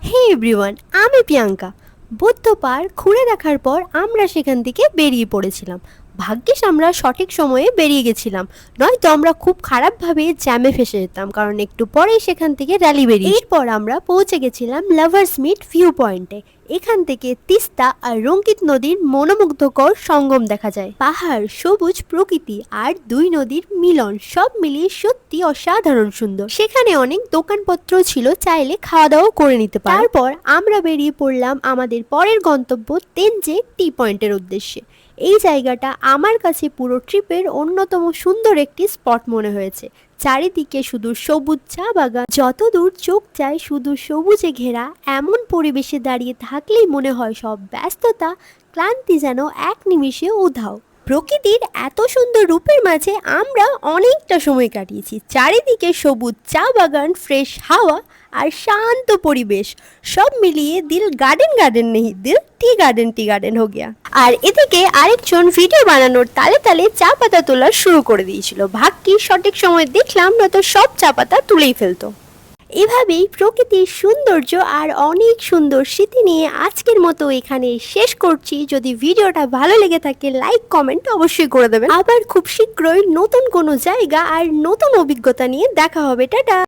হে everyone, আমি প্রিয়াঙ্কা। বৌদ্ধ park ঘুরে দেখার পর আমরা সেখান থেকে বেরিয়ে পড়েছিলাম। ভাগ্যিস আমরা সঠিক সময়ে বেরিয়ে গেছিলাম, নয়তো আমরা খুব খারাপভাবে জ্যামে ফেসে যেতাম, কারণ একটু পরেই সেখান থেকে র্যালি বেরিয়ে। এরপর আমরা পৌঁছে গেছিলাম লাভার্স মিট ভিউ পয়েন্টে। এখান থেকে তিস্তা আর রঙ্কিত নদীর মনোমুগ্ধকর সঙ্গম দেখা যায়। পাহাড়, সবুজ প্রকৃতি আর দুই নদীর মিলন সব মিলিয়ে সত্যি অসাধারণ সুন্দর। সেখানে অনেক দোকানপত্র ছিল, চাইলে খাওয়া দাওয়া করে নিতে পারো। তারপর আমরা বেরিয়ে পড়লাম আমাদের পরের গন্তব্য তেনজে টি পয়েন্টের উদ্দেশ্যে। এই জায়গাটা আমার কাছে পুরো ট্রিপের অন্যতম সুন্দর একটি স্পট মনে হয়েছে। চারিদিকে শুধু সবুজ চা বাগান, যতদূর চোখ যায় শুধু সবুজে ঘেরা। এমন পরিবেশে দাঁড়িয়ে থাকলেই মনে হয় সব ব্যস্ততা, ক্লান্তি যেন এক নিমিষে উধাও। প্রকৃতির এত সুন্দর রূপের মাঝে আমরা অনেকটা সময় কাটিয়েছি। চারিদিকে সবুজ চা বাগান, ফ্রেশ হাওয়া আর শান্ত পরিবেশ সব মিলিয়ে দিল গার্ডেন গার্ডেন নেই, দিল টি গার্ডেন হো গিয়া। আর এদিকে আরেকজন ভিডিও বানানোর তালে তালে চা পাতা তোলা শুরু করে দিয়েছিল। ভাগ্যি সঠিক সময় দেখলাম, নয়তো সব চা পাতা তুলেই ফেলতো। এভাবেই প্রকৃতির সৌন্দর্য আর অনেক সুন্দর স্মৃতি নিয়ে আজকের মতো এখানে শেষ করছি। যদি ভিডিওটা ভালো লেগে থাকে লাইক কমেন্ট অবশ্যই করে দেবেন। আবার খুব শীঘ্রই নতুন কোনো জায়গা আর নতুন অভিজ্ঞতা নিয়ে দেখা হবে। টাটা।